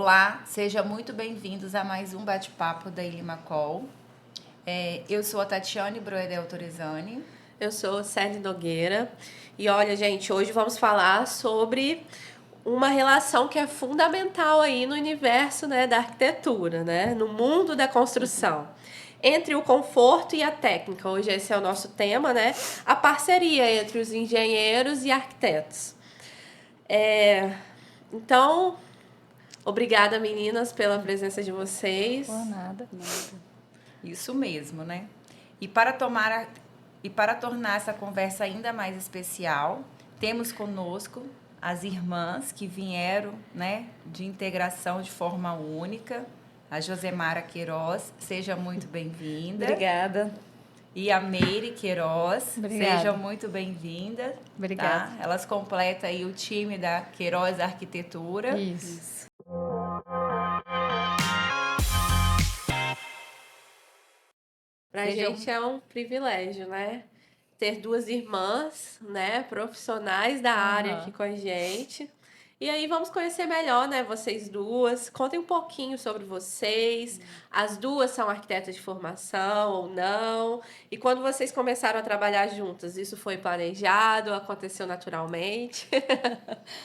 Olá, sejam muito bem-vindos a mais um bate-papo da Ilimacol. Eu sou a Tatiane Broedel Torizani. Eu sou Célia Nogueira. E olha, gente, hoje vamos falar sobre uma relação que é fundamental aí no universo, né, da arquitetura, né, no mundo da construção. Entre o conforto e a técnica. Hoje esse é o nosso tema, né? A parceria entre os engenheiros e arquitetos. Então, obrigada, meninas, pela presença de vocês. Por nada. Isso mesmo, né? E para tornar essa conversa ainda mais especial, temos conosco as irmãs que vieram, né, de integração de forma única. A Josemara Queiroz, seja muito bem-vinda. Obrigada. E a Meire Queiroz, Obrigada. sejam muito bem-vindas. Obrigada. Tá? Elas completam aí o time da Queiroz Arquitetura. Isso. Pra gente é um privilégio, né? Ter duas irmãs, né, profissionais da área aqui com a gente. E aí vamos conhecer melhor, né, vocês duas. Contem um pouquinho sobre vocês. As duas são arquitetas de formação ou não? E quando vocês começaram a trabalhar juntas, isso foi planejado, aconteceu naturalmente?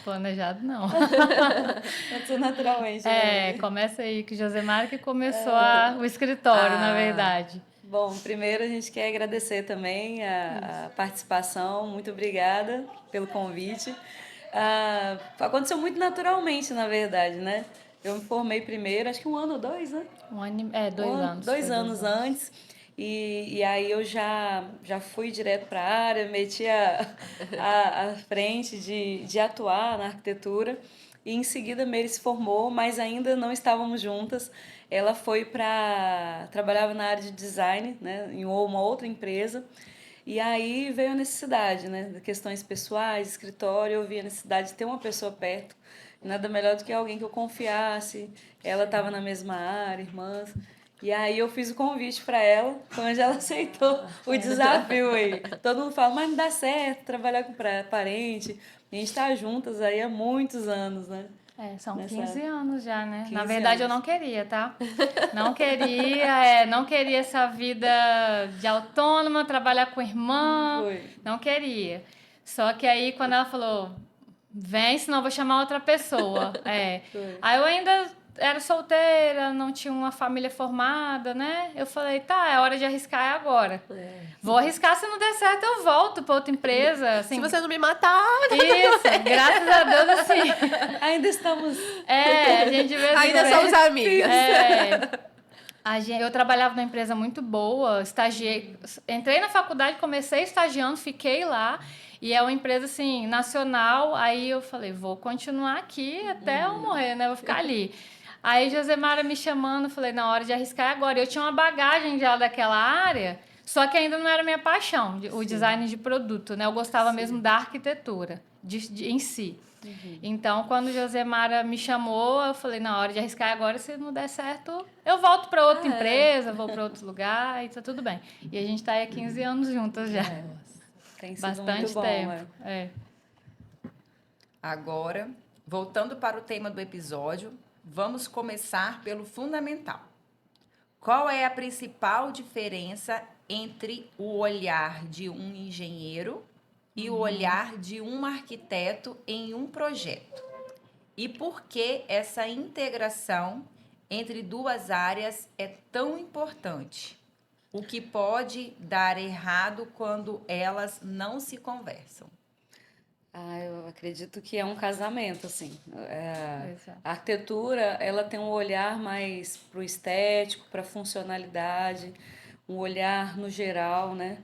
Planejado não. Aconteceu naturalmente. Né? Começa aí que Josemara que começou o escritório, na verdade. Bom, primeiro a gente quer agradecer também a participação. Muito obrigada pelo convite. Aconteceu muito naturalmente, na verdade, né? Eu me formei primeiro, acho que 1 ano ou 2, né? 2 anos. 2 anos antes. E aí eu já fui direto para a área, meti a frente de atuar na arquitetura. E em seguida Meire se formou, mas ainda não estávamos juntas. Ela foi trabalhava na área de design, né, em uma outra empresa. E aí veio a necessidade, né, de questões pessoais, escritório, eu vi a necessidade de ter uma pessoa perto. Nada melhor do que alguém que eu confiasse. Ela estava na mesma área, irmãs. E aí eu fiz o convite para ela, foi onde ela aceitou o desafio aí. Todo mundo fala, mas não dá certo trabalhar com parente. E a gente está juntas aí há muitos anos, né? São 15 anos já, né? 15 Na verdade, eu anos. não queria, tá? Não queria essa vida de autônoma, trabalhar com irmã. Foi. Não queria. Só que aí, quando ela falou, vem, senão eu vou chamar outra pessoa. Foi. Aí eu ainda era solteira, não tinha uma família formada, né? Eu falei, tá, é hora de arriscar agora. Vou arriscar, se não der certo, eu volto pra outra empresa. Assim, Se você não me matar... Isso, graças a Deus, assim. Ainda estamos... A gente vê Ainda somos amigas. Eu trabalhava numa empresa muito boa, entrei na faculdade, comecei estagiando, fiquei lá. E é uma empresa, assim, nacional. Aí eu falei, vou continuar aqui até eu morrer, né? Vou ficar ali. Aí Josemara me chamando, falei, na hora de arriscar agora. Eu tinha uma bagagem já daquela área, só que ainda não era minha paixão, o design de produto, né? Eu gostava mesmo da arquitetura em si. Então, quando Josemara me chamou, eu falei, na hora de arriscar agora, se não der certo, eu volto para outra empresa, vou para outro lugar e tá tudo bem. E a gente está aí há 15 anos juntas já. Tem sido bastante muito bom, tempo. Agora, voltando para o tema do episódio, vamos começar pelo fundamental. Qual é a principal diferença entre o olhar de um engenheiro e o olhar de um arquiteto em um projeto? E por que essa integração entre duas áreas é tão importante? O que pode dar errado quando elas não se conversam? Eu acredito que é um casamento, assim. A arquitetura, ela tem um olhar mais para o estético, para a funcionalidade, um olhar no geral, né?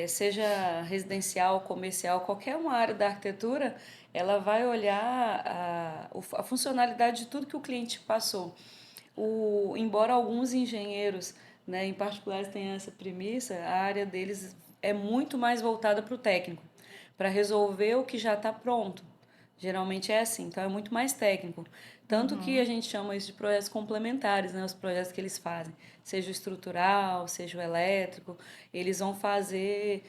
Seja residencial, comercial, qualquer uma área da arquitetura, ela vai olhar a funcionalidade de tudo que o cliente passou. Embora alguns engenheiros, né, em particular, tenham essa premissa, a área deles é muito mais voltada para o técnico, para resolver o que já está pronto. Geralmente é assim, então é muito mais técnico. Tanto que a gente chama isso de projetos complementares, né? Os projetos que eles fazem, seja o estrutural, seja o elétrico, eles vão fazer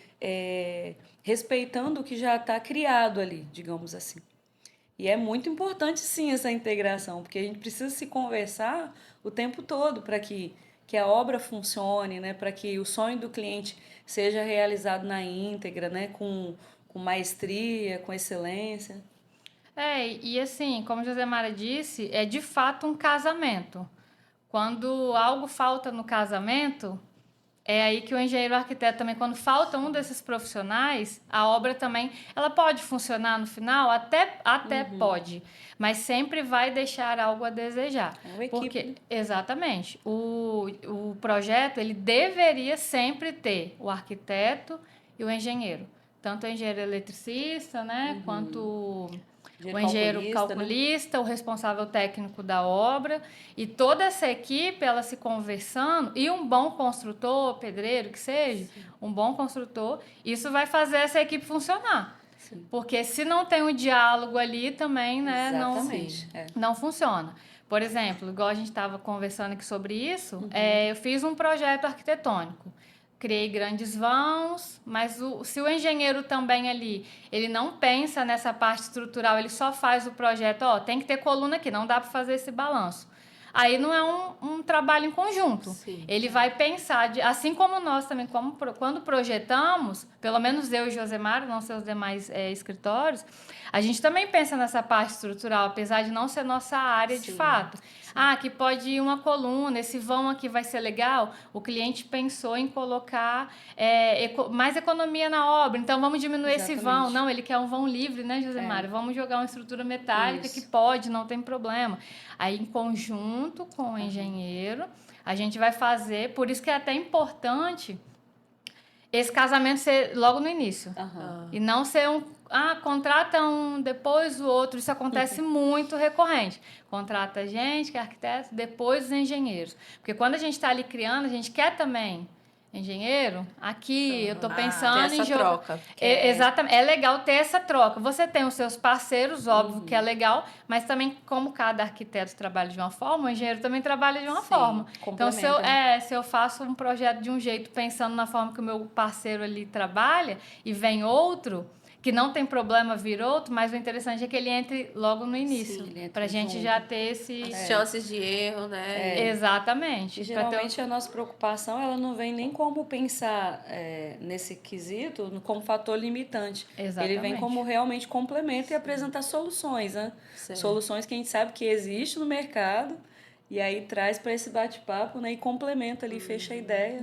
respeitando o que já está criado ali, digamos assim. E é muito importante, sim, essa integração, porque a gente precisa se conversar o tempo todo para que a obra funcione, né? Para que o sonho do cliente seja realizado na íntegra, né? Com maestria, com excelência. E assim, como a Josemara disse, é de fato um casamento. Quando algo falta no casamento, é aí que o engenheiro arquiteto também, quando falta um desses profissionais, a obra também, ela pode funcionar no final, até pode, mas sempre vai deixar algo a desejar. É uma equipe, porque, né? exatamente, o projeto, ele deveria sempre ter o arquiteto e o engenheiro. Tanto o engenheiro eletricista, né, quanto o engenheiro calculista, né? O responsável técnico da obra, e toda essa equipe, ela se conversando, e um bom construtor, pedreiro, que seja, um bom construtor, isso vai fazer essa equipe funcionar. Sim. Porque se não tem um diálogo ali também, né, não funciona. Por exemplo, igual a gente estava conversando aqui sobre isso, eu fiz um projeto arquitetônico. Criei grandes vãos, mas se o engenheiro também ali, ele não pensa nessa parte estrutural, ele só faz o projeto, tem que ter coluna aqui, não dá para fazer esse balanço. Aí não é um trabalho em conjunto. Sim. Ele vai pensar, assim como nós também, quando projetamos, pelo menos eu e Josemar, não sei os demais escritórios, a gente também pensa nessa parte estrutural, apesar de não ser nossa área de fato. Sim. Aqui pode ir uma coluna, esse vão aqui vai ser legal. O cliente pensou em colocar mais economia na obra, então vamos diminuir esse vão. Não, ele quer um vão livre, né, Josemar? Vamos jogar uma estrutura metálica que pode, não tem problema. Aí, em conjunto com o engenheiro, a gente vai fazer... Por isso que é até importante esse casamento ser logo no início. E não ser contrata um, depois o outro. Isso acontece muito recorrente. Contrata a gente, que é arquiteto, depois os engenheiros. Porque quando a gente está ali criando, a gente quer também... Engenheiro, aqui eu estou pensando em troca. Exatamente, é legal ter essa troca. Você tem os seus parceiros, óbvio que é legal, mas também como cada arquiteto trabalha de uma forma, o engenheiro também trabalha de uma forma. Então, se eu faço um projeto de um jeito pensando na forma que o meu parceiro ali trabalha e vem outro, que não tem problema vir outro, mas o interessante é que ele entre logo no início, para a gente já ter as chances de erro, né? Exatamente. E geralmente a nossa preocupação, ela não vem nem como pensar nesse quesito como fator limitante. Exatamente. Ele vem como realmente complemento e apresentar soluções, né? Soluções que a gente sabe que existe no mercado e aí traz para esse bate-papo, né? E complementa ali, fecha a ideia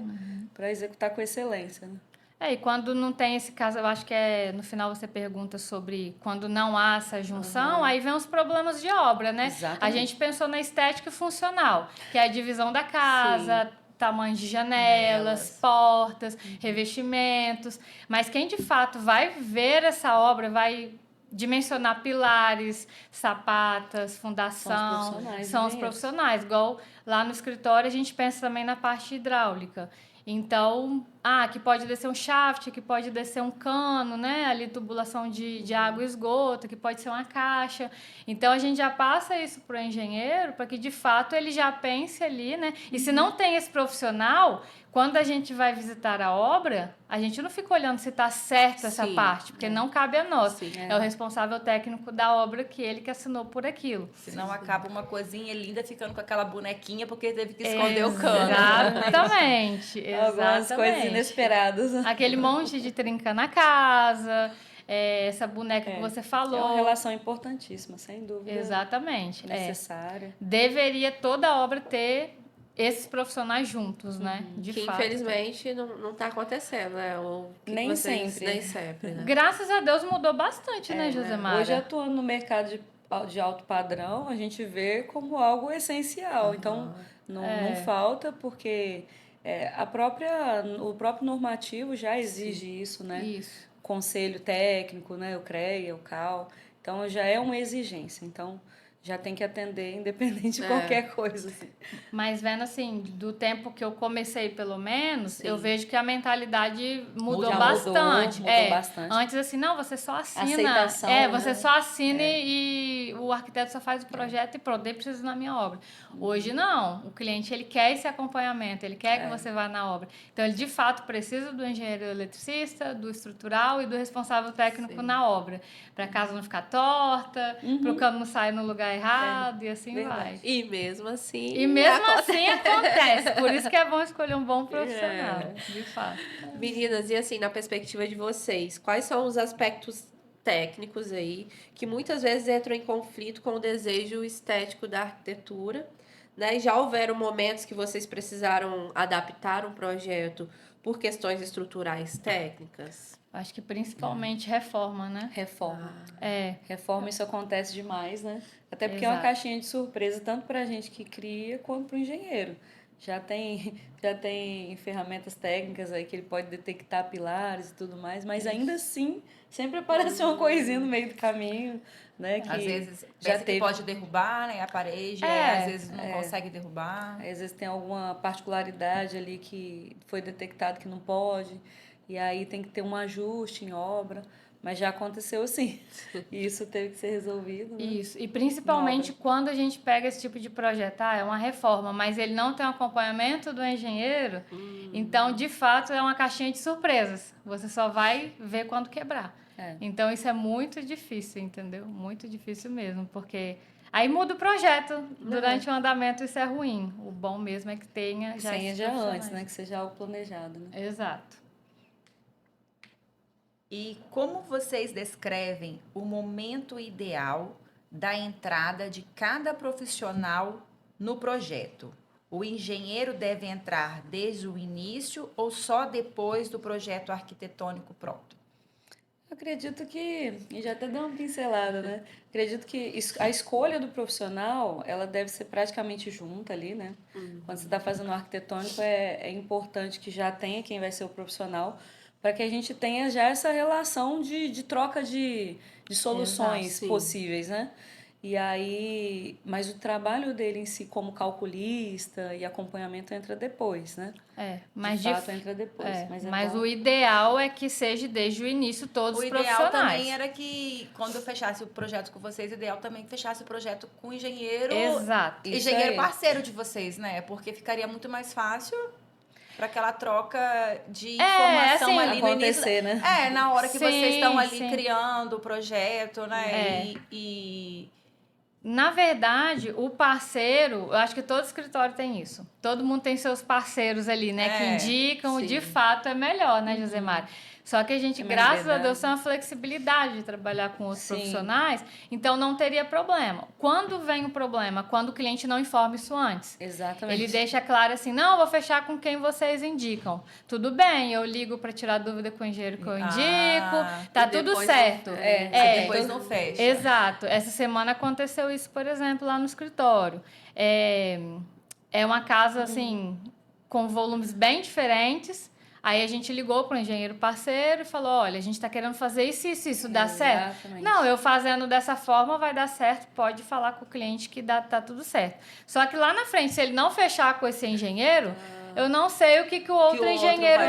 para executar com excelência, né? E quando não tem esse caso, eu acho que no final você pergunta sobre quando não há essa junção, aí vem os problemas de obra, né? Exatamente. A gente pensou na estética funcional, que é a divisão da casa, tamanho de janelas, portas, revestimentos, mas quem de fato vai ver essa obra, vai dimensionar pilares, sapatas, fundação, são os profissionais. Igual lá no escritório a gente pensa também na parte hidráulica. Então, que pode descer um shaft, que pode descer um cano, né? Ali, tubulação de água e esgoto, que pode ser uma caixa. Então, a gente já passa isso para o engenheiro, para que, de fato, ele já pense ali, né? E se não tem esse profissional, quando a gente vai visitar a obra, a gente não fica olhando se está certo essa parte, porque não cabe a nós. É o responsável técnico da obra que assinou por aquilo. Senão acaba uma coisinha linda ficando com aquela bonequinha porque teve que esconder o cano. Exatamente. Algumas coisas inesperadas. Aquele monte de trinca na casa, essa boneca que você falou. É uma relação importantíssima, sem dúvida. Exatamente. Necessária. Deveria toda obra ter esses profissionais juntos, né? De fato. Infelizmente não está acontecendo, né? Nem sempre. Né? Graças a Deus mudou bastante, né, Josemara? Hoje, atuando no mercado de alto padrão, a gente vê como algo essencial. Então, não falta, porque o próprio normativo já exige isso, né? Isso. Conselho técnico, né? O CREA, o CAL. Então, já é uma exigência. Então, já tem que atender independente de qualquer coisa. Assim. Mas vendo assim, do tempo que eu comecei, pelo menos, eu vejo que a mentalidade mudou bastante. Mudou bastante. Antes, assim, não, você só assina. Aceitação, você né? só assina e o arquiteto só faz o projeto e pronto, nem precisa na minha obra. Hoje, não. O cliente, ele quer esse acompanhamento, ele quer que você vá na obra. Então, ele, de fato, precisa do engenheiro eletricista, do estrutural e do responsável técnico na obra. Para a casa não ficar torta, para o cano não sair no lugar errado e assim vai. E mesmo assim... acontece. Por isso que é bom escolher um bom profissional, de fato. Meninas, e assim, na perspectiva de vocês, quais são os aspectos técnicos aí que muitas vezes entram em conflito com o desejo estético da arquitetura, né? E já houveram momentos que vocês precisaram adaptar um projeto por questões estruturais técnicas? Acho que principalmente reforma, né? Reforma. É. Reforma, isso acontece demais, né? Até porque é uma caixinha de surpresa, tanto para a gente que cria, quanto para o engenheiro. Já tem ferramentas técnicas aí que ele pode detectar pilares e tudo mais, mas ainda assim, sempre aparece uma coisinha no meio do caminho, né? Que às vezes já pensa que pode derrubar, né, a parede, às vezes não consegue derrubar. Às vezes tem alguma particularidade ali que foi detectado que não pode, e aí tem que ter um ajuste em obra. Mas já aconteceu sim. E isso teve que ser resolvido. Né? Isso. E principalmente quando a gente pega esse tipo de projeto, é uma reforma, mas ele não tem um acompanhamento do engenheiro, então, de fato, é uma caixinha de surpresas. Você só vai ver quando quebrar. Então, isso é muito difícil, entendeu? Muito difícil mesmo, porque aí muda o projeto. Durante o andamento, isso é ruim. O bom mesmo é que tenha já antes, né? Que seja algo planejado, né? Exato. E como vocês descrevem o momento ideal da entrada de cada profissional no projeto? O engenheiro deve entrar desde o início ou só depois do projeto arquitetônico pronto? Acredito que, e já até deu uma pincelada, né? Acredito que a escolha do profissional, ela deve ser praticamente junta ali, né? Quando você está fazendo o arquitetônico, é importante que já tenha quem vai ser o profissional, para que a gente tenha já essa relação de troca de soluções possíveis, né? E aí, mas o trabalho dele em si como calculista e acompanhamento entra depois, né? Mas de fato entra depois. Mas o ideal é que seja desde o início todos os profissionais. O ideal também era que, quando eu fechasse o projeto com vocês, o ideal também que fechasse o projeto com o engenheiro... Exato. Engenheiro parceiro de vocês, né? Porque ficaria muito mais fácil para aquela troca de informação assim, ali no início. Né? Na hora que vocês estão ali criando o projeto, né? Na verdade, o parceiro, eu acho que todo escritório tem isso. Todo mundo tem seus parceiros ali, né? Que indicam, de fato, é melhor, né, Josemar? Só que a gente, graças a Deus, tem uma flexibilidade de trabalhar com outros profissionais, então não teria problema. Quando vem o problema? Quando o cliente não informa isso antes. Exatamente. Ele deixa claro assim, não, eu vou fechar com quem vocês indicam. Tudo bem, eu ligo para tirar dúvida com o engenheiro que eu indico, tá tudo certo. Depois não fecha. Exato. Essa semana aconteceu isso, por exemplo, lá no escritório. É uma casa, assim, com volumes bem diferentes. Aí a gente ligou para o engenheiro parceiro e falou, olha, a gente está querendo fazer isso dá certo? Não, eu fazendo dessa forma vai dar certo, pode falar com o cliente que tá tudo certo. Só que lá na frente, se ele não fechar com esse engenheiro, eu não sei o que o outro engenheiro...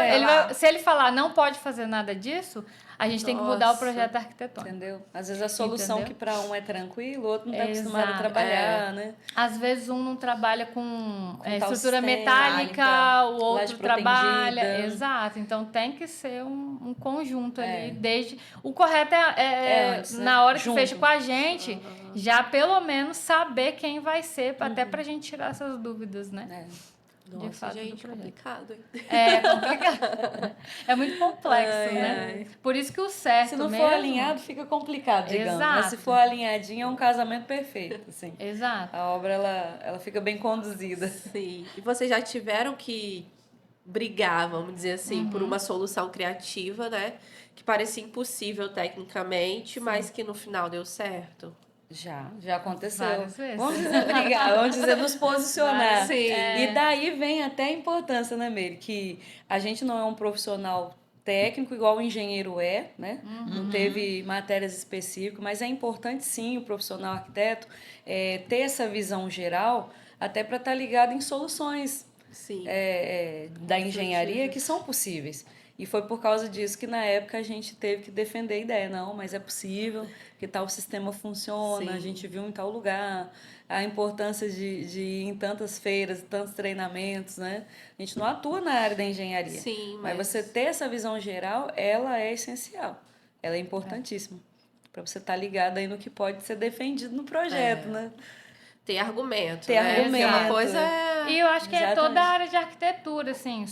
Se ele falar, não pode fazer nada disso, a gente tem que mudar o projeto arquitetônico. Entendeu? Às vezes a solução que para um é tranquilo, o outro não está acostumado a trabalhar, né? Às vezes um não trabalha com estrutura metálica, o outro trabalha. Exato. Então tem que ser um conjunto ali. Desde o correto antes, na hora que fecha com a gente, já pelo menos saber quem vai ser, até para a gente tirar essas dúvidas, né? Nossa, de fato, gente, complicado. É complicado. É muito complexo, né? Por isso que o certo se não for alinhado, fica complicado, digamos. Exato. Mas se for alinhadinho, é um casamento perfeito, assim. Exato. A obra, ela fica bem conduzida. Sim. E vocês já tiveram que brigar, vamos dizer assim, por uma solução criativa, né? Que parecia impossível tecnicamente, mas que no final deu certo? Já aconteceu. Várias vezes. Vamos dizer brigar, vamos dizer nos posicionar. Sim. E daí vem até a importância, né, Meire? Que a gente não é um profissional técnico, igual o engenheiro né? Não teve matérias específicas, mas é importante sim o profissional arquiteto ter essa visão geral, até para estar ligado em soluções da engenharia que são possíveis. E foi por causa disso que na época a gente teve que defender a ideia. Não, mas é possível, que tal sistema funciona, a gente viu em tal lugar, a importância de ir em tantas feiras, tantos treinamentos, né? A gente não atua na área da engenharia. Sim, mas você ter essa visão geral, ela é essencial. Ela é importantíssima. Para você estar ligado aí no que pode ser defendido no projeto, né? Ter argumento, ter né? argumento. Uma coisa E eu acho que Exatamente. é toda a área de arquitetura, assim,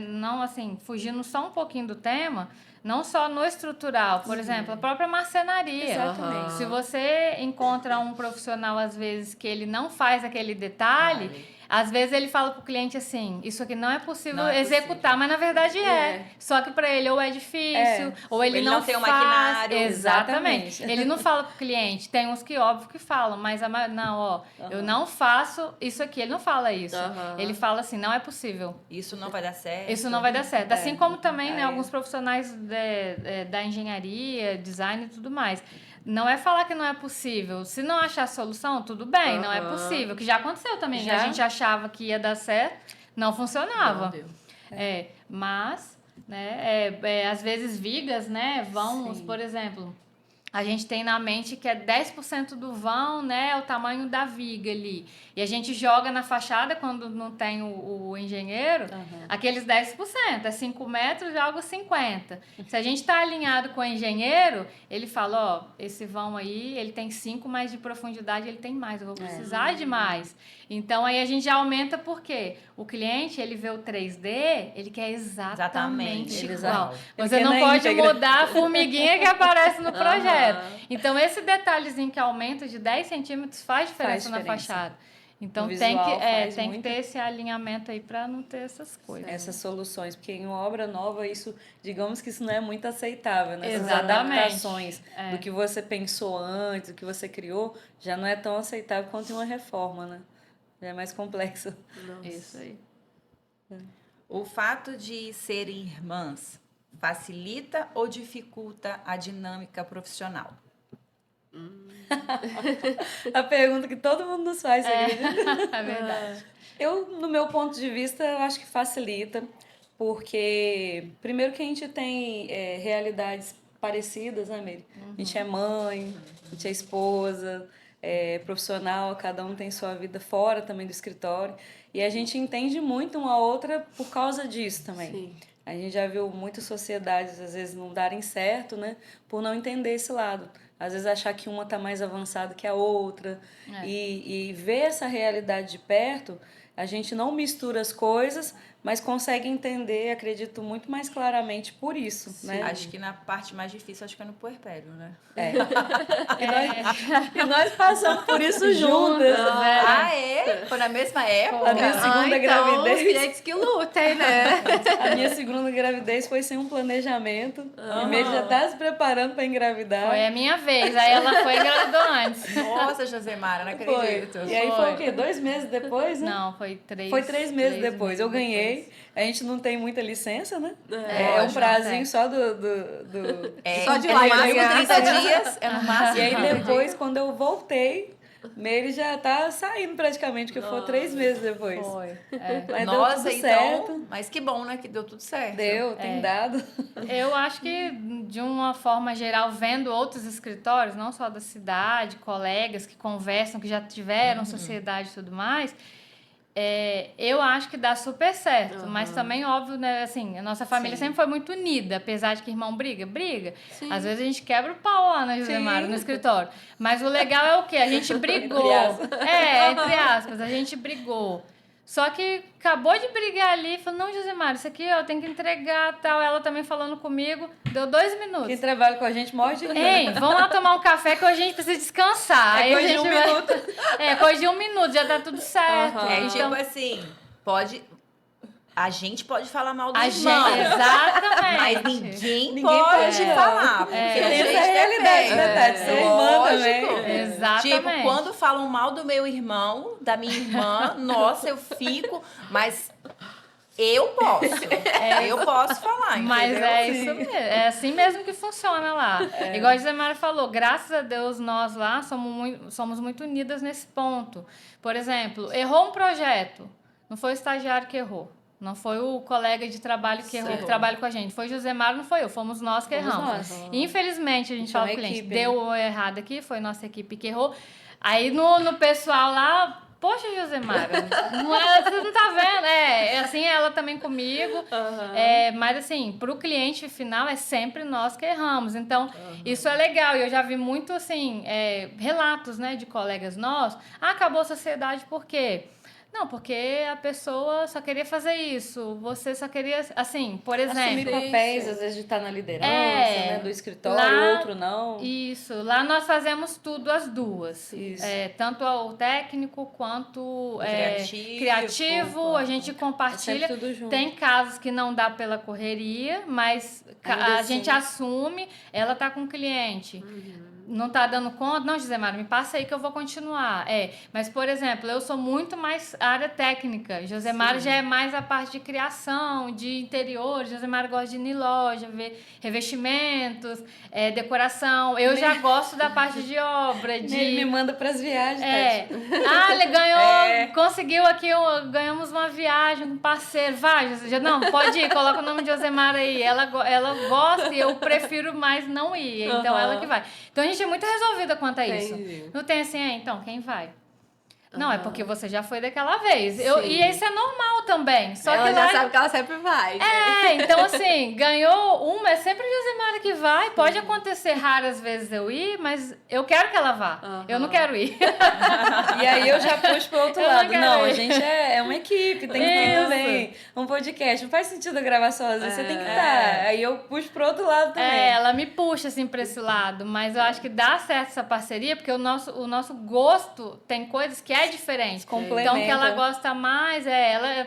não assim, fugindo só um pouquinho do tema, não só no estrutural, por exemplo, a própria marcenaria. Exatamente. Se você encontra um profissional, às vezes, que ele não faz aquele detalhe, às vezes ele fala pro cliente assim, isso aqui não é possível executar, mas na verdade Só que para ele ou é difícil, ou ele não tem faz. o maquinário. Exatamente. Ele não fala pro cliente, tem uns que óbvio que falam, mas não, eu não faço isso aqui, ele não fala isso. Ele fala assim, não é possível. Isso não vai dar certo. Isso não vai dar certo. Assim como também, né, alguns profissionais da engenharia, design e tudo mais. Não é falar que não é possível. Se não achar solução, tudo bem, não é possível. Que já aconteceu também. A gente achava que ia dar certo, não funcionava. Não deu. Mas, né, às vezes vigas, né, vãos, por exemplo, a gente tem na mente que é 10% do vão, né, o tamanho da viga ali. E a gente joga na fachada quando não tem o engenheiro, aqueles 10%, é 5 metros, joga 50. Se a gente está alinhado com o engenheiro, ele fala, esse vão aí, ele tem 5, mas de profundidade ele tem mais, eu vou precisar de mais. Então, aí a gente já aumenta porque o cliente, ele vê o 3D, ele quer exatamente igual. Você não pode mudar a formiguinha que aparece no projeto. Então, esse detalhezinho que aumenta de 10 centímetros faz diferença na fachada. Então, tem que ter esse alinhamento aí para não ter essas coisas. Essas soluções, porque em uma obra nova, digamos que isso não é muito aceitável, né? Essas Exatamente. adaptações do que você pensou antes, do que você criou, já não é tão aceitável quanto em uma reforma, né? Já é mais complexo. Nossa. Isso aí. O fato de serem irmãs facilita ou dificulta a dinâmica profissional? A pergunta que todo mundo nos faz. É verdade. No meu ponto de vista, eu acho que facilita, porque primeiro que a gente tem realidades parecidas, né, Meire? A gente é mãe, a gente é esposa, profissional, cada um tem sua vida fora também do escritório, e a gente entende muito uma outra por causa disso também. Sim. A gente já viu muitas sociedades, às vezes, não darem certo, né? Por não entender esse lado. Às vezes, achar que uma está mais avançada que a outra. E ver essa realidade de perto, a gente não mistura as coisas, mas consegue entender, acredito, muito mais claramente por isso. Sim. Né? Acho que na parte mais difícil, acho que é no puerpério, né? E nós passamos por isso juntas. Foi na mesma época? A minha segunda gravidez. Os clientes que lutem, né? A minha segunda gravidez foi sem um planejamento. E mesmo já tá se preparando para engravidar. Foi a minha vez, aí ela foi engravidou antes. Nossa, Josemara, não acredito. E aí foi o quê? 2 meses depois, né? Não, foi 3. Foi 3 meses depois. Eu ganhei. A gente não tem muita licença, né? É um prazinho só Só de no lá máximo ganhar. 30 dias. É no máximo. E aí depois, quando eu voltei, Meire já tá saindo praticamente, que foi 3 meses depois. Foi. Mas Nossa, deu tudo então. certo. Mas que bom, né? Que deu tudo certo. Tem dado. Eu acho que, de uma forma geral, vendo outros escritórios, não só da cidade, colegas que conversam, que já tiveram sociedade e tudo mais, eu acho que dá super certo. Mas também, óbvio, né, assim, a nossa família sempre foi muito unida, apesar de que irmão briga. Sim. Às vezes a gente quebra o pau lá na Josemara, no escritório. Mas o legal é o quê? A gente brigou. Entre aspas, a gente brigou. Só que acabou de brigar ali, falou, não, Josemara, isso aqui eu tenho que entregar, tal. Ela também falando comigo, deu 2 minutos. Quem trabalha com a gente morre de Ei, vamos lá tomar um café que hoje a gente precisa descansar. Aí coisa a gente de 1 minuto. coisa de 1 minuto, já tá tudo certo. Tipo assim, a gente pode falar mal do A irmão. gente, exatamente. Mas ninguém pode pode falar. Porque a Tem gente essa realidade, depende. né, Tati? Ser irmã também. Exatamente. Tipo, quando falam mal do meu irmão, da minha irmã, nossa, eu fico, mas Eu posso. Eu posso falar, entendeu? Mas é isso mesmo. É assim mesmo que funciona lá. Igual a Josemara falou, graças a Deus nós lá somos muito unidas nesse ponto. Por exemplo, errou um projeto. Não foi o estagiário que errou. Não foi o colega de trabalho que errou, que trabalha com a gente. Foi Josemara, não foi eu. Fomos nós que erramos. Infelizmente, a gente fala pro cliente, equipe, deu errado aqui, foi nossa equipe que errou. Aí no pessoal lá... Poxa, Josemara, você não tá vendo? É assim, ela também comigo. Mas assim, pro cliente final é sempre nós que erramos. Então, isso é legal. E eu já vi muito, assim, relatos, né, de colegas nossos. Acabou a sociedade por quê? Não, porque a pessoa só queria fazer isso. Você só queria, assim, por exemplo... Assumir papéis, às vezes de estar na liderança, né, do escritório, lá, outro não. Isso. Lá nós fazemos tudo as duas. Isso. Tanto o técnico quanto criativo. A gente compartilha. Tem casos que não dá pela correria, mas a gente assume. Ela tá com o cliente. Não tá dando conta? Não, Josemara, me passa aí que eu vou continuar. Mas, por exemplo, eu sou muito mais área técnica. Josemara já é mais a parte de criação, de interior. Josemara gosta de ir em loja, ver revestimentos, decoração. Eu já gosto da parte de obra. Ele me manda pras viagens, ele ganhou, conseguiu aqui, ganhamos uma viagem com um parceiro. Vai, não, pode ir, coloca o nome de Josemara aí. Ela gosta e eu prefiro mais não ir. Então, ela que vai. Então, a gente é muito resolvida quanto a isso. Não tem assim, então, quem vai? Não, é porque você já foi daquela vez. E isso é normal também. Só ela que já sabe que ela sempre vai. Então assim, ganhou uma, é sempre a Josemara que vai. Pode acontecer raras vezes eu ir, mas eu quero que ela vá. Eu não quero ir. E aí eu já puxo pro outro lado. Não, a gente é uma equipe, tem que ter também. Um podcast, não faz sentido eu gravar sozinha, você tem que estar. Aí eu puxo pro outro lado também. Ela me puxa assim pra esse lado, mas eu acho que dá certo essa parceria, porque o nosso gosto tem coisas que é diferente. Então, o que ela gosta mais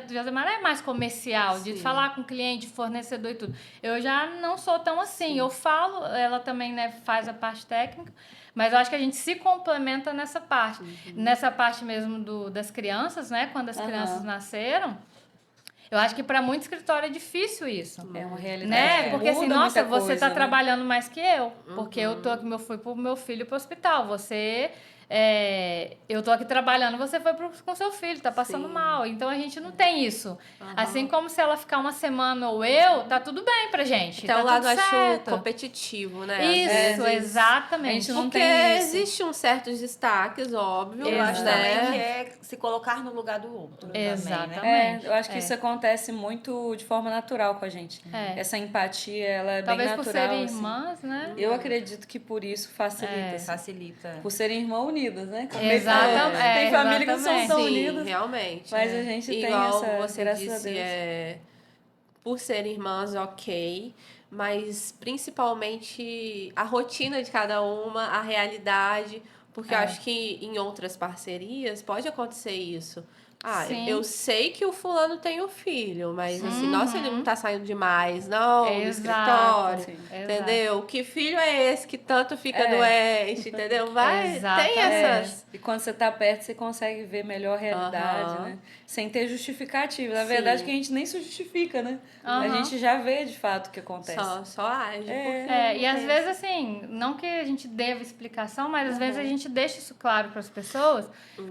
Josemara é mais comercial, de falar com o cliente, fornecedor e tudo. Eu já não sou tão assim. Eu falo, ela também, né, faz a parte técnica, mas eu acho que a gente se complementa nessa parte. Nessa parte mesmo das crianças, né? Quando as crianças nasceram, eu acho que para muito escritório é difícil isso. É uma realidade. Né? Porque assim, nossa, você tá trabalhando mais que eu. Porque eu fui pro meu filho pro hospital. Eu tô aqui trabalhando, você foi com seu filho, tá passando mal. Então, a gente não tem isso. Assim como se ela ficar uma semana ou tá tudo bem pra gente. Então, tá o lado acho competitivo, né? Isso, exatamente. A gente não tem isso. Existe uns certos destaques, óbvio. Eu acho também que é se colocar no lugar do outro. Exatamente. Também, né? Eu acho que isso acontece muito de forma natural com a gente. Essa empatia, ela é talvez bem natural. Talvez por serem irmãs, né? Eu acredito que por isso facilita. Facilita. Por serem irmãos unidas, né? Exatamente. Tem família que não são tão unidas. Realmente. Mas a gente igual tem essa, você disse, por serem irmãs, ok. Mas principalmente a rotina de cada uma, a realidade. Porque eu acho que em outras parcerias pode acontecer isso. Eu sei que o fulano tem um filho, mas assim, nossa, ele não tá saindo demais, não, no escritório, entendeu? Que filho é esse que tanto fica doente, entendeu? Tem essas... E quando você tá perto, você consegue ver melhor a realidade, né? Sem ter justificativa. Na verdade, que a gente nem se justifica, né? A gente já vê, de fato, o que acontece. Só age. E às vezes, assim, não que a gente deva explicação, mas às vezes a gente deixa isso claro para as pessoas,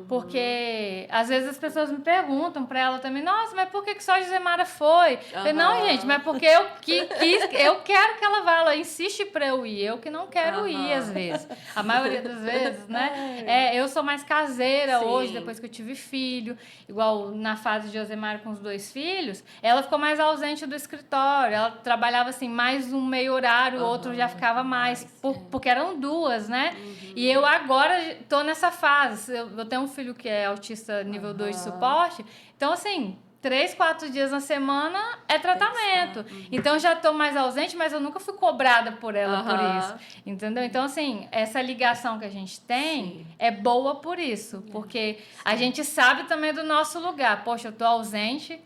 porque às vezes as pessoas me perguntam para ela também, nossa, mas por que só a Josemara foi? Eu falei, não, gente, mas porque eu quero que ela vá, ela insiste para eu ir, eu que não quero ir às vezes. A maioria das vezes, né? Eu sou mais caseira hoje, depois que eu tive filho, igual na fase de Josemara com os 2 filhos, ela ficou mais ausente do escritório, ela trabalhava assim, mais um meio horário, o outro já ficava mais, porque eram 2, né? E eu agora tô nessa fase, eu tenho um filho que é autista nível 2 de suporte, então assim, 3, 4 dias na semana é tratamento. Então, já tô mais ausente, mas eu nunca fui cobrada por ela por isso. Entendeu? Então, assim, essa ligação que a gente tem é boa por isso. Porque a gente sabe também do nosso lugar. Poxa, eu tô ausente,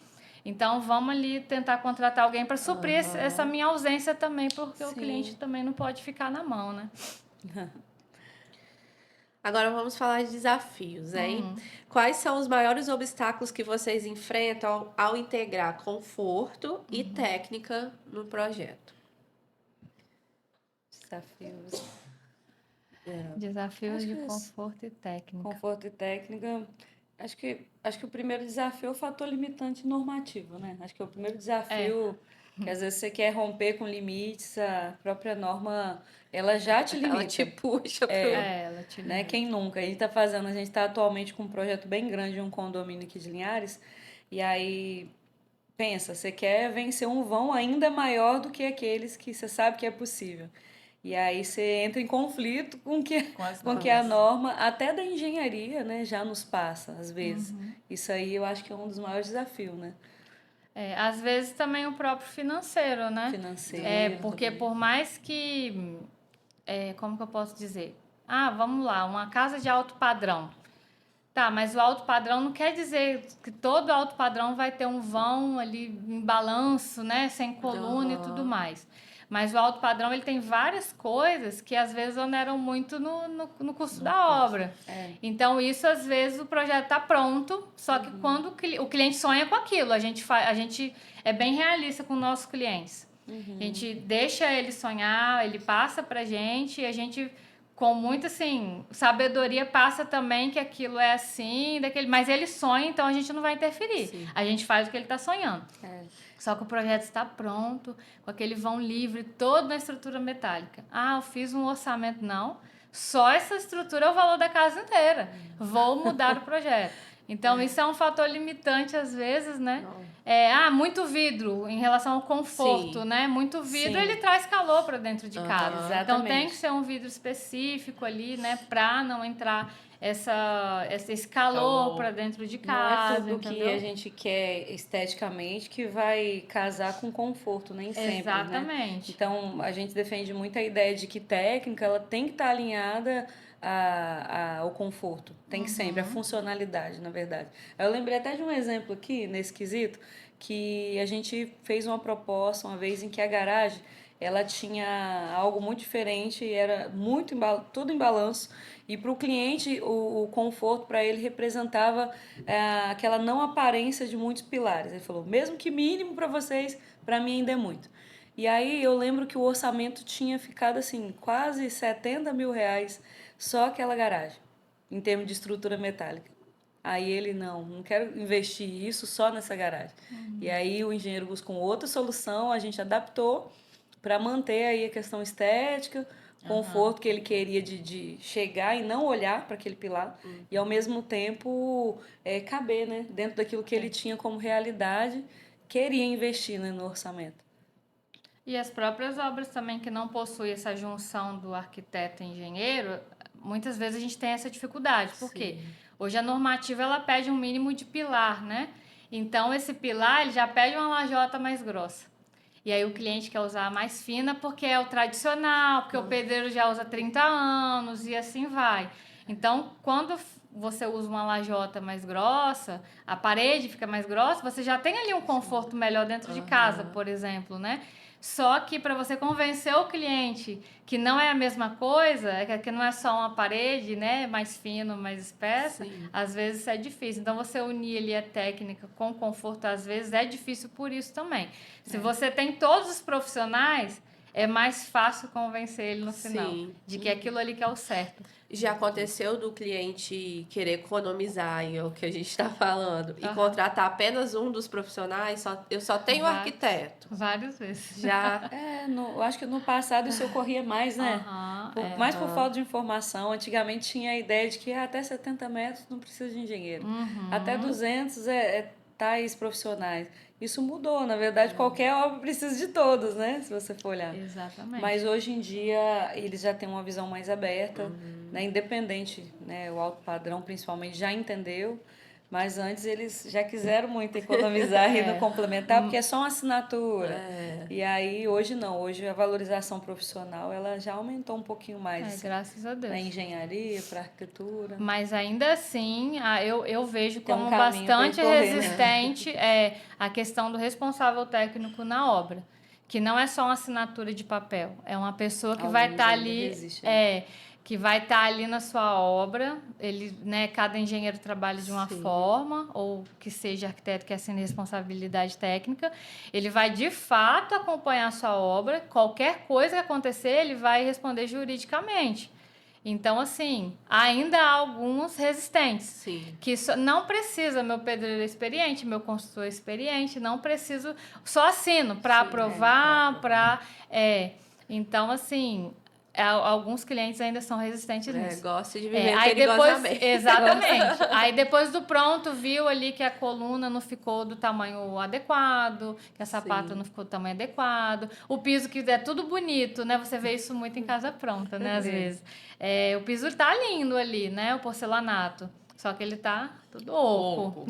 então vamos ali tentar contratar alguém para suprir essa minha ausência também, porque o cliente também não pode ficar na mão, né? Agora vamos falar de desafios, hein? Quais são os maiores obstáculos que vocês enfrentam ao integrar conforto e técnica no projeto? Desafios. Desafios Acho de que conforto e técnica. Conforto e técnica. Acho que o primeiro desafio é o fator limitante normativo, né? Acho que é o primeiro desafio que às vezes você quer romper com limites, a própria norma, ela já te limita. Ela te puxa pro... Ela te Né? limita. Quem nunca? A gente está atualmente com um projeto bem grande, um condomínio aqui de Linhares, e aí pensa, você quer vencer um vão ainda maior do que aqueles que você sabe que é possível. E aí você entra em conflito com que a norma, até da engenharia, né, já nos passa, às vezes. Isso aí eu acho que é um dos maiores desafios, né? Às vezes também o próprio financeiro, né? Financeiro. Porque também. por mais que... como que eu posso dizer? Vamos lá, uma casa de alto padrão. Tá, mas o alto padrão não quer dizer que todo alto padrão vai ter um vão ali em balanço, né? Sem coluna e tudo mais. Mas o alto padrão, ele tem várias coisas que às vezes oneram muito no custo da obra. Então, isso às vezes o projeto está pronto, só que quando o cliente sonha com aquilo, a gente é bem realista com nossos clientes. A gente deixa ele sonhar, ele passa pra gente e a gente, com muita assim, sabedoria, passa também que aquilo é assim, mas ele sonha, então a gente não vai interferir. Sim. A gente faz o que ele está sonhando. Só que o projeto está pronto, com aquele vão livre, todo na estrutura metálica. Eu fiz um orçamento, não. Só essa estrutura é o valor da casa inteira. Vou mudar o projeto. Então, isso é um fator limitante às vezes, né? Muito vidro em relação ao conforto, Sim. né? Muito vidro, Sim. ele traz calor para dentro de casa. Exatamente. Então, tem que ser um vidro específico ali, né? Para não entrar esse calor para dentro de casa, Não é tudo que entendeu? a gente quer esteticamente que vai casar com conforto, nem sempre, Exatamente. né? Então, a gente defende muito a ideia de que técnica, ela tem que estar alinhada ao conforto. Tem que sempre, a funcionalidade, na verdade. Eu lembrei até de um exemplo aqui, nesse quesito, que a gente fez uma proposta uma vez em que a garagem, ela tinha algo muito diferente, era tudo em balanço, e para o cliente, o conforto para ele representava aquela não aparência de muitos pilares. Ele falou, mesmo que mínimo para vocês, para mim ainda é muito. E aí eu lembro que o orçamento tinha ficado assim, quase R$70 mil só aquela garagem, em termos de estrutura metálica. Aí ele, não quero investir isso só nessa garagem. E aí o engenheiro buscou outra solução, a gente adaptou para manter aí a questão estética, conforto que ele queria de chegar e não olhar para aquele pilar e ao mesmo tempo caber, né, dentro daquilo que ele tinha como realidade, queria investir, né, no orçamento. E as próprias obras também que não possuem essa junção do arquiteto e engenheiro, muitas vezes a gente tem essa dificuldade. Por quê? Hoje a normativa ela pede um mínimo de pilar, né? Então esse pilar ele já pede uma lajota mais grossa. E aí o cliente quer usar a mais fina porque é o tradicional, porque o pedreiro já usa 30 anos e assim vai. Então, quando você usa uma lajota mais grossa, a parede fica mais grossa, você já tem ali um conforto melhor dentro de casa, por exemplo, né? Só que para você convencer o cliente que não é a mesma coisa, que não é só uma parede, né, mais fino, mais espessa, às vezes é difícil. Então você unir ali a técnica com o conforto, às vezes é difícil por isso também. Se você tem todos os profissionais, é mais fácil convencer ele no final de que aquilo ali que é o certo. Já aconteceu do cliente querer economizar, é o que a gente está falando, e contratar apenas um dos profissionais, eu só tenho arquiteto. Várias vezes. Já. Eu acho que no passado isso ocorria mais, né? Mais por falta de informação. Antigamente tinha a ideia de que até 70 metros não precisa de engenheiro. Até 200 tais profissionais. Isso mudou, na verdade, qualquer obra precisa de todos, né? Se você for olhar. Exatamente. Mas hoje em dia eles já têm uma visão mais aberta, né? Independente, né? O alto padrão principalmente já entendeu, mas antes eles já quiseram muito economizar e não complementar, porque é só uma assinatura. E aí hoje não, hoje a valorização profissional ela já aumentou um pouquinho mais. Assim, graças a Deus. Na engenharia, para arquitetura. Mas ainda assim, eu vejo como bastante resistente a questão do responsável técnico na obra. Que não é só uma assinatura de papel. É uma pessoa que vai estar ali... que vai estar ali na sua obra. Ele, né, cada engenheiro trabalha de uma forma, ou que seja arquiteto que assine responsabilidade técnica. Ele vai, de fato, acompanhar a sua obra. Qualquer coisa que acontecer, ele vai responder juridicamente. Então, assim, ainda há alguns resistentes. Sim. Que não precisa, meu pedreiro é experiente, meu construtor é experiente, não preciso, só assino para aprovar, para... Então, assim... alguns clientes ainda são resistentes nisso. Gosto de viver aí depois, perigosamente. exatamente. Aí depois do pronto, viu ali que a coluna não ficou do tamanho adequado, que a sapata não ficou do tamanho adequado, o piso que é tudo bonito, né? Você vê isso muito em casa pronta, né? Às vezes. O piso tá lindo ali, né? O porcelanato. Só que ele tá tudo oco.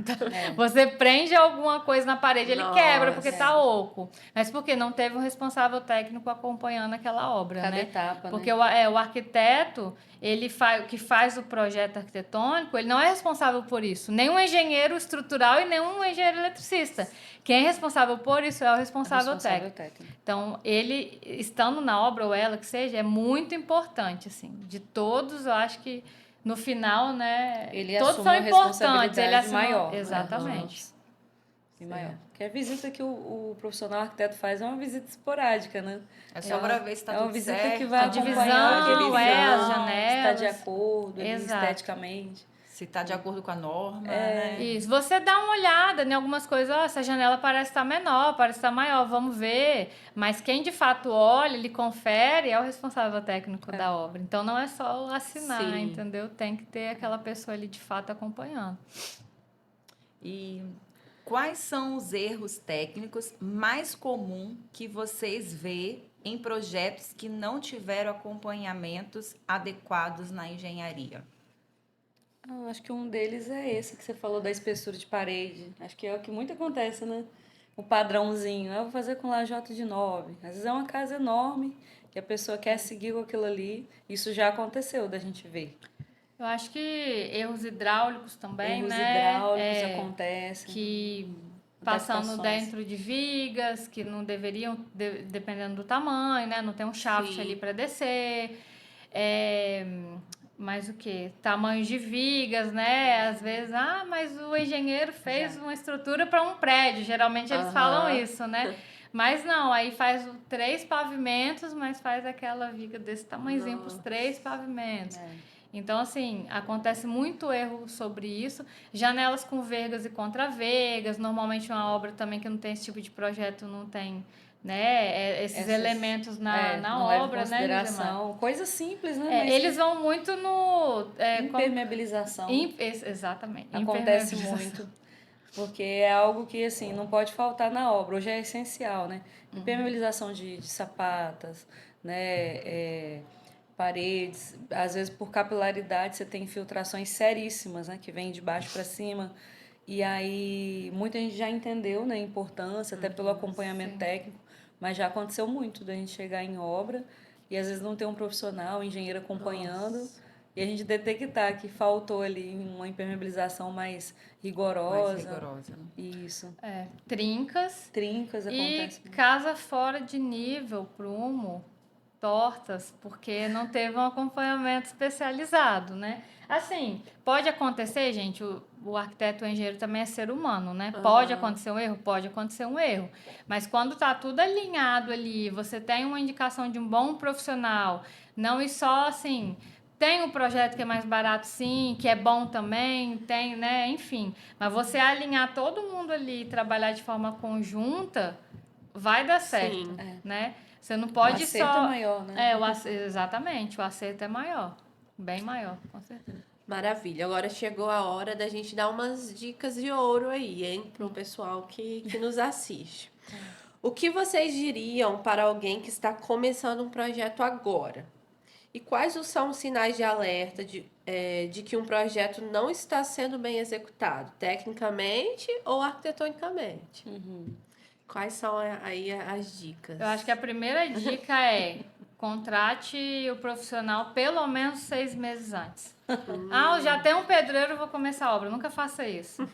Você prende alguma coisa na parede, ele quebra porque tá oco. Mas porque não teve um responsável técnico acompanhando aquela obra, Cada né? etapa, porque né? o arquiteto, ele que faz o projeto arquitetônico, ele não é responsável por isso. Nem um engenheiro estrutural e nem um engenheiro eletricista. Quem é responsável por isso é o responsável técnico. Então, ele, estando na obra, ou ela que seja, é muito importante, assim. De todos, eu acho que no final, né? Ele todos são importantes. Ele assume maior. Exatamente. Maior. Porque a visita que o profissional arquiteto faz é uma visita esporádica, né? É só para ver se está tudo certo. É uma visita que vai acompanhar as janelas. Se está de acordo esteticamente. Se está de acordo com a norma, né? Isso. Você dá uma olhada em algumas coisas. Essa janela parece estar menor, parece estar maior, vamos ver. Mas quem de fato olha, ele confere, é o responsável técnico da obra. Então não é só assinar, entendeu? Tem que ter aquela pessoa ali de fato acompanhando. E quais são os erros técnicos mais comuns que vocês vê em projetos que não tiveram acompanhamentos adequados na engenharia? Acho que um deles é esse que você falou da espessura de parede. Acho que é o que muito acontece, né? O padrãozinho. Eu vou fazer com lajota de 9. Às vezes é uma casa enorme que a pessoa quer seguir com aquilo ali. Isso já aconteceu da gente ver. Eu acho que erros hidráulicos também, erros né? Hidráulicos acontecem. Que passando dentro de vigas, que não deveriam, dependendo do tamanho, né? Não tem um shaft ali para descer. Mas o que? Tamanho de vigas, né? Às vezes, mas o engenheiro fez uma estrutura para um prédio. Geralmente eles falam isso, né? Mas não, aí faz 3 pavimentos, mas faz aquela viga desse tamanhozinho para os 3 pavimentos. Então, assim, acontece muito erro sobre isso. Janelas com vergas e contravergas. Normalmente uma obra também que não tem esse tipo de projeto não tem, né, esses elementos na obra, né, Gisemar? Coisa simples, né? Eles vão muito no... impermeabilização. Exatamente. Acontece muito. Porque é algo que, assim, não pode faltar na obra. Hoje é essencial, né? Impermeabilização de sapatas, né? Paredes. Às vezes, por capilaridade, você tem infiltrações seríssimas, né? Que vêm de baixo para cima. E aí, muita gente já entendeu, né? A importância, até pelo acompanhamento técnico. Mas já aconteceu muito da gente chegar em obra e, às vezes, não ter um profissional, um engenheiro acompanhando. E a gente detectar que faltou ali uma impermeabilização mais rigorosa. Né? Isso. Trincas. Trincas acontecem. E casa fora de nível, prumo, tortas, porque não teve um acompanhamento especializado, né? Assim, pode acontecer, gente, o arquiteto e o engenheiro também é ser humano, né? Pode acontecer um erro? Pode acontecer um erro. Mas quando tá tudo alinhado ali, você tem uma indicação de um bom profissional, não e só assim... Tem um projeto que é mais barato, sim, que é bom também, tem, né? Enfim. Mas você alinhar todo mundo ali, trabalhar de forma conjunta, vai dar certo, né? Você não pode o acerto é maior, né? Exatamente, o acerto é maior, bem maior, com certeza. Maravilha. Agora chegou a hora da gente dar umas dicas de ouro aí, hein? Para o pessoal que nos assiste. O que vocês diriam para alguém que está começando um projeto agora? E quais são os sinais de alerta de que um projeto não está sendo bem executado, tecnicamente ou arquitetonicamente? Quais são aí as dicas? Eu acho que a primeira dica é contrate o profissional pelo menos 6 meses antes. Eu já tenho um pedreiro, vou começar a obra. Nunca faça isso.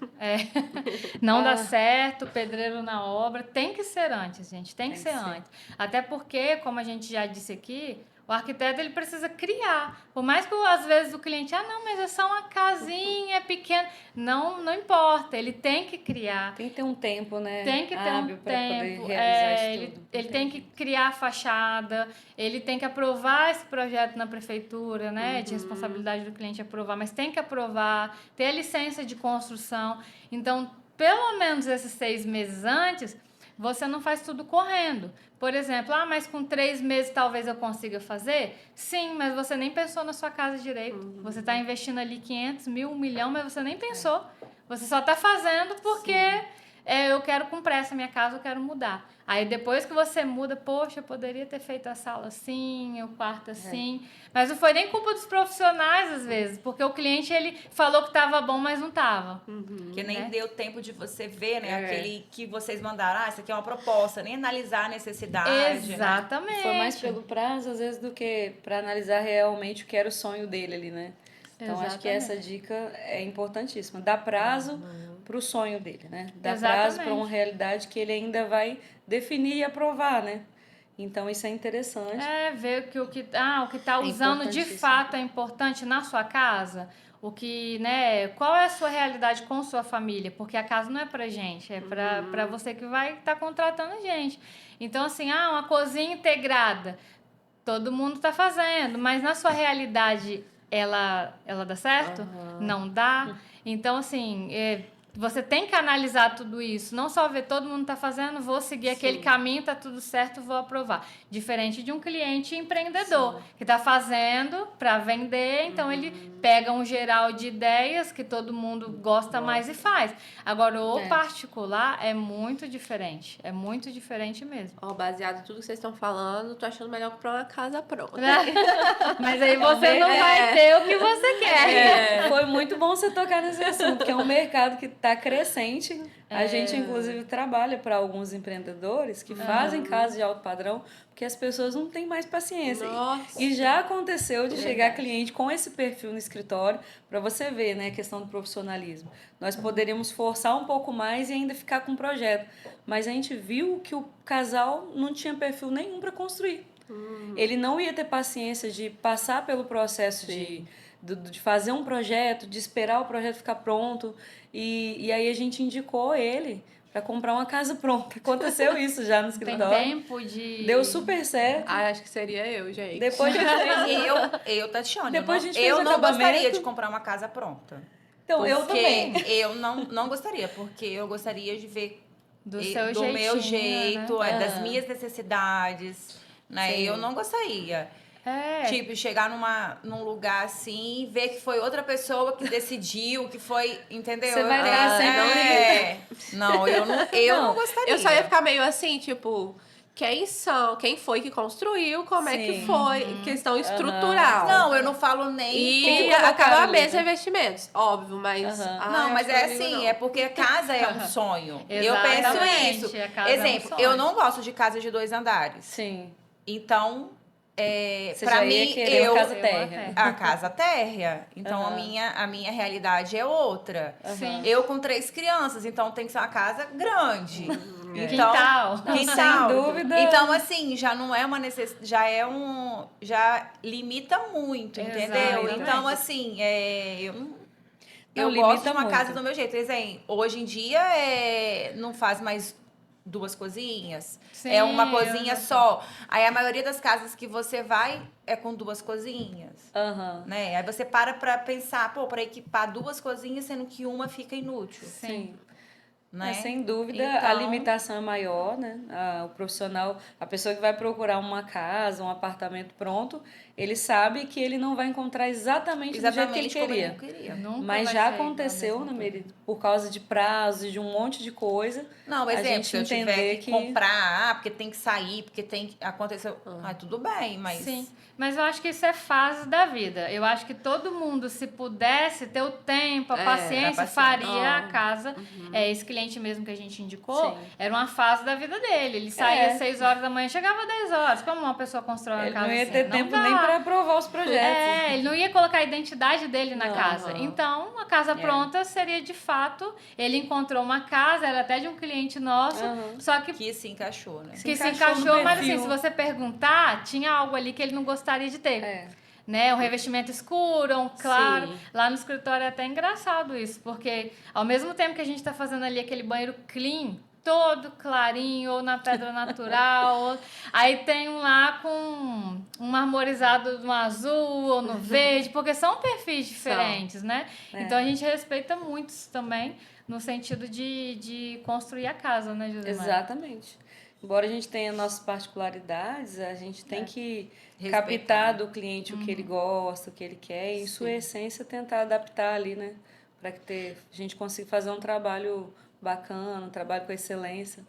Não dá certo, pedreiro na obra. Tem que ser antes, gente. Tem que ser antes. Até porque, como a gente já disse aqui, O arquiteto, ele precisa criar. Por mais que, às vezes, o cliente... não, mas é só uma casinha pequena. Não importa. Ele tem que criar. Tem que ter um tempo, né? Tem que ter hábil um para poder tempo. realizar isso tudo. Ele tem que criar a fachada. Ele tem que aprovar esse projeto na prefeitura, né? De responsabilidade do cliente aprovar. Mas tem que aprovar. Ter a licença de construção. Então, pelo menos esses 6 meses antes... Você não faz tudo correndo. Por exemplo, mas com 3 meses talvez eu consiga fazer? Sim, mas você nem pensou na sua casa direito. Você está investindo ali 500 mil, 1 milhão, mas você nem pensou. Você só está fazendo porque eu quero com pressa a minha casa, eu quero mudar. Aí depois que você muda, poxa, eu poderia ter feito a sala assim, o quarto assim. Mas não foi nem culpa dos profissionais, às vezes, porque o cliente, ele falou que estava bom, mas não estava. Que nem deu tempo de você ver, né? Aquele que vocês mandaram, isso aqui é uma proposta, nem analisar a necessidade. Exatamente. Né? Foi mais pelo prazo, às vezes, do que para analisar realmente o que era o sonho dele ali, né? Então, acho que essa dica é importantíssima. Dá prazo para o sonho dele, né? Dá prazo para uma realidade que ele ainda vai definir e aprovar, né? Então, isso é interessante. Ver que o que está usando de fato é importante na sua casa. O que, né? Qual é a sua realidade com sua família? Porque a casa não é pra gente, é pra você que vai estar contratando a gente. Então, assim, uma cozinha integrada. Todo mundo está fazendo, mas na sua realidade ela dá certo? Não dá? Então, assim, você tem que analisar tudo isso. Não só ver todo mundo está fazendo, vou seguir aquele caminho, está tudo certo, vou aprovar. Diferente de um cliente empreendedor, que está fazendo para vender, então ele pega um geral de ideias que todo mundo gosta mais e faz. Agora, o particular é muito diferente. É muito diferente mesmo. Baseado em tudo que vocês estão falando, tô achando melhor comprar uma casa pronta. Mas aí você não vai ter o que você quer. Foi muito bom você tocar nesse assunto, porque é um mercado que está crescente. A gente, inclusive, trabalha para alguns empreendedores que fazem casas de alto padrão, porque as pessoas não têm mais paciência. Nossa. E já aconteceu de chegar cliente com esse perfil no escritório, para você ver, né, a questão do profissionalismo. Nós poderíamos forçar um pouco mais e ainda ficar com o projeto. Mas a gente viu que o casal não tinha perfil nenhum para construir. Ele não ia ter paciência de passar pelo processo de fazer um projeto, de esperar o projeto ficar pronto. E aí a gente indicou ele para comprar uma casa pronta. Aconteceu isso já no escritório. Tem tempo de... Deu super certo. Acho que seria eu, gente. Depois de Tatiana, Depois eu não gostaria de comprar uma casa pronta. Então, eu também. Eu não gostaria, porque eu gostaria de ver do meu jeito, né? das minhas necessidades, né? Eu não gostaria. Tipo, chegar num lugar assim e ver que foi outra pessoa que decidiu, que foi, entendeu? Você vai dar sempre Não, eu não gostaria. Eu só ia ficar meio assim, tipo, quem foi que construiu, como é que foi, questão estrutural. Não, eu não falo nem... E acaba mesmo investimentos, óbvio, mas... Não, mas é assim, é porque a casa é um sonho. Eu penso isso. Exemplo, eu não gosto de casa de 2 andares. Sim. Então... Você pra já mim, ia querer uma casa térrea. A casa térrea. Então, a minha realidade é outra. Sim. Eu com 3 crianças, então tem que ser uma casa grande. Quintal. Sem dúvida. Então, assim, já não é uma necessidade, já limita muito, entendeu? Então, assim, eu gosto de uma casa do meu jeito. Exemplo, hoje em dia não faz mais 2 cozinhas. Sim, é uma cozinha só. Aí a maioria das casas que você vai é com 2 cozinhas. Né? Aí você para pensar, para equipar 2 cozinhas, sendo que uma fica inútil. Sim. Né? Mas, sem dúvida, a limitação é maior, né? O profissional, a pessoa que vai procurar uma casa, um apartamento pronto, ele sabe que ele não vai encontrar exatamente do jeito que ele queria. Mas já aconteceu, né, Meri, por causa de prazos, de um monte de coisa. Não, exemplo, se eu tiver que comprar, porque tem que sair, porque tem que acontecer. Tudo bem, mas... Sim, mas eu acho que isso é fase da vida. Eu acho que todo mundo, se pudesse ter o tempo, a paciência, faria a casa. Esse cliente mesmo que a gente indicou, era uma fase da vida dele. Ele saía às 6 horas da manhã, chegava às 10 horas. Como uma pessoa constrói uma casa não ia assim? ter tempo nem para aprovar os projetos. Ele não ia colocar a identidade dele na casa. Então, a casa pronta seria de fato... Ele encontrou uma casa, era até de um cliente nosso, só que se encaixou, né? Que se encaixou, mas assim, se você perguntar, tinha algo ali que ele não gostaria de ter. Né? Um revestimento escuro, um claro. Sim. Lá no escritório é até engraçado isso, porque ao mesmo tempo que a gente está fazendo ali aquele banheiro clean, todo clarinho, ou na pedra natural, aí tem um lá com um marmorizado no azul ou no verde, porque são perfis diferentes, né? Então a gente respeita muito isso também, no sentido de construir a casa, né, Josemar? Exatamente. Embora a gente tenha nossas particularidades, a gente tem que captar do cliente o que ele gosta, o que ele quer, e em sua essência tentar adaptar ali, né? Para que a gente consiga fazer um trabalho bacana, um trabalho com excelência.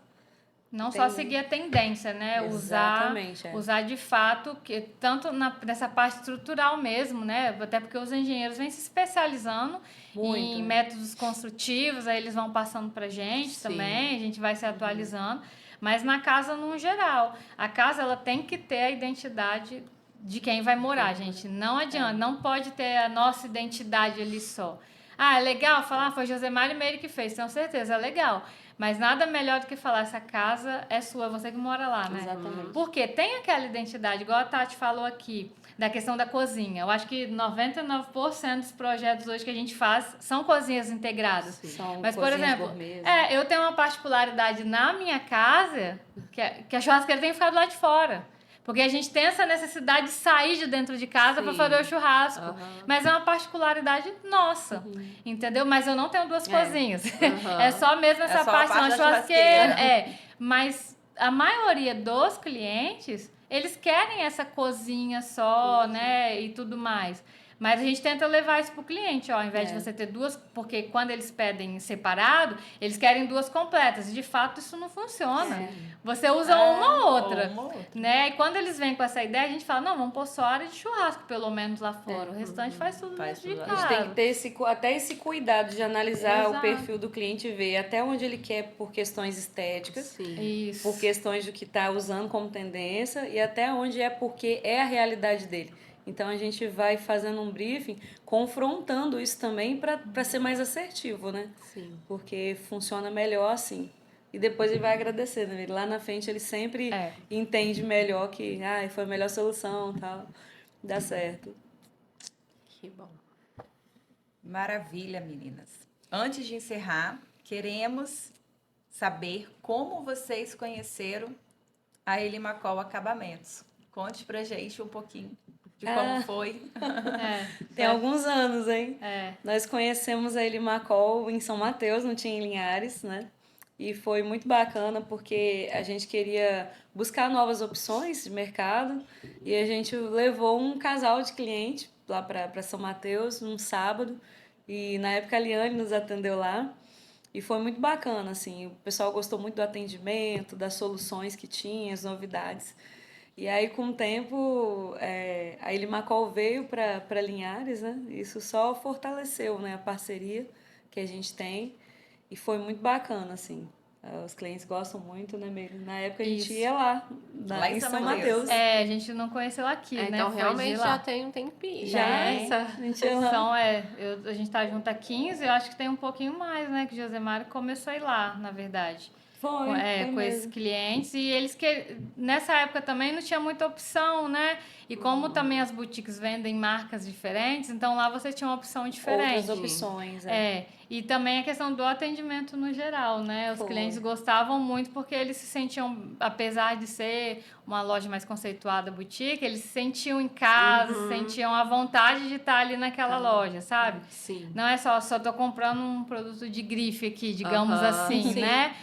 Não só seguir a tendência, né? Exatamente, usar de fato, que tanto nessa parte estrutural mesmo, né? Até porque os engenheiros vêm se especializando em métodos construtivos, aí eles vão passando pra gente também, a gente vai se atualizando. Mas na casa, no geral, a casa ela tem que ter a identidade de quem vai morar, gente. Não adianta, não pode ter a nossa identidade ali só. Ah, é legal falar, foi Josemar e Meire que fez, tenho certeza, é legal. Mas nada melhor do que falar, essa casa é sua, você que mora lá, né? Exatamente. Porque tem aquela identidade, igual a Tati falou aqui, da questão da cozinha. Eu acho que 99% dos projetos hoje que a gente faz são cozinhas integradas. São mas, por exemplo, gourmet, eu tenho uma particularidade na minha casa, que a churrasqueira tem que ficar do lado de fora. Porque a gente tem essa necessidade de sair de dentro de casa para fazer o churrasco. Mas é uma particularidade nossa, entendeu? Mas eu não tenho duas cozinhas. É só mesmo essa parte, não, a churrasqueira. Mas a maioria dos clientes, eles querem essa cozinha só, né? E tudo mais. Mas a gente tenta levar isso pro cliente, ó, ao invés de você ter duas, porque quando eles pedem separado, eles querem duas completas. E de fato isso não funciona. Você usa uma ou outra, né? E quando eles vêm com essa ideia, a gente fala, não, vamos pôr só área de churrasco, pelo menos lá fora. O restante faz tudo dentro de casa. A gente tem que ter até esse cuidado de analisar o perfil do cliente e ver até onde ele quer por questões estéticas, por questões do que está usando como tendência e até onde é porque é a realidade dele. Então, a gente vai fazendo um briefing, confrontando isso também para ser mais assertivo, né? Sim. Porque funciona melhor assim. E depois ele vai agradecer, né? Lá na frente ele sempre entende melhor que foi a melhor solução, tal. Dá certo. Que bom. Maravilha, meninas. Antes de encerrar, queremos saber como vocês conheceram a Elimacol Acabamentos. Conte pra gente um pouquinho de como foi. Tem alguns anos, hein? Nós conhecemos a Elimacol em São Mateus, não tinha em Linhares, né? E foi muito bacana porque a gente queria buscar novas opções de mercado e a gente levou um casal de cliente lá para São Mateus num sábado e na época a Liane nos atendeu lá e foi muito bacana, assim, o pessoal gostou muito do atendimento, das soluções que tinha, as novidades. E aí, com o tempo, a Elimacol veio para Linhares, né? Isso só fortaleceu, né, a parceria que a gente tem. E foi muito bacana, assim. Os clientes gostam muito, né, Meire? Na época a gente ia lá em São Mateus. A gente não conheceu aqui, né? Então, realmente já tem um tempinho. A gente tá junto há 15, eu acho que tem um pouquinho mais, né? Que o Josemar começou a ir lá, na verdade. Foi com esses clientes. E eles nessa época também não tinha muita opção, né? E como também as boutiques vendem marcas diferentes, então lá você tinha uma opção diferente. Outras opções, E também a questão do atendimento no geral, né? Os clientes gostavam muito porque eles se sentiam, apesar de ser uma loja mais conceituada, boutique, eles se sentiam em casa, se sentiam à vontade de estar ali naquela loja, sabe? Sim. Não é só tô comprando um produto de grife aqui, digamos assim, né?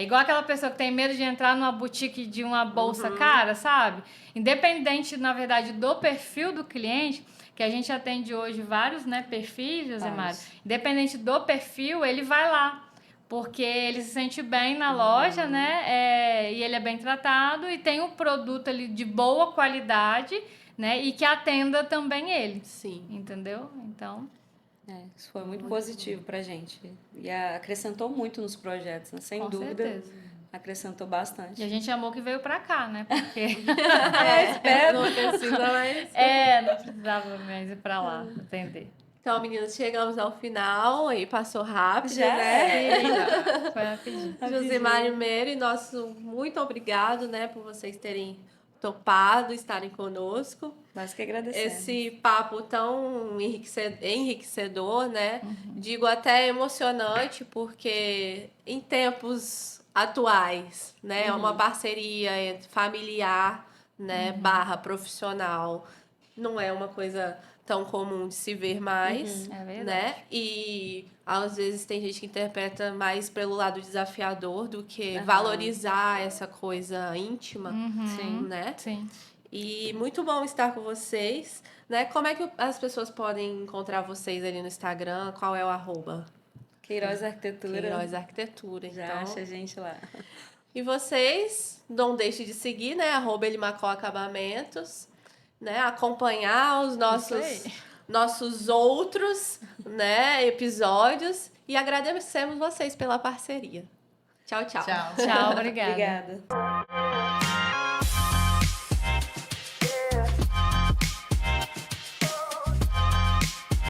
Igual aquela pessoa que tem medo de entrar numa boutique de uma bolsa cara, sabe? Independente, na verdade, do perfil do cliente, que a gente atende hoje vários, né, perfis, Josemar. Independente do perfil, ele vai lá. Porque ele se sente bem na loja, né? E ele é bem tratado e tem um produto ali de boa qualidade, né? E que atenda também ele. Sim. Entendeu? Então... isso foi muito positivo pra gente. E acrescentou muito nos projetos, né? Sem dúvida. Certeza. acrescentou bastante. E a gente amou que veio pra cá, né? Porque Espero. Não precisa mais. não precisava mais ir pra lá atender. Então, meninas, chegamos ao final, aí passou rápido, Já né? Foi rapidinho. Josimar e Mary, nosso muito obrigado, né, por vocês terem topado, estarem conosco. Mas que agradecemos. Esse papo tão enriquecedor, né? Digo até emocionante, porque em tempos atuais, né, uma parceria familiar, né, barra profissional, não é uma coisa tão comum de se ver mais, É verdade. né? E às vezes tem gente que interpreta mais pelo lado desafiador do que valorizar essa coisa íntima, Sim. né? Sim. E muito bom estar com vocês, né? Como é que as pessoas podem encontrar vocês ali no Instagram? Qual é o @? Queiroz Arquitetura. Queiroz Arquitetura, Já então. acha a gente lá. E vocês, não deixem de seguir, né? @Elimacó Acabamentos, né? Acompanhar os nossos outros, né, episódios. E agradecemos vocês pela parceria. Tchau, tchau. Tchau. Tchau, obrigada. Obrigada.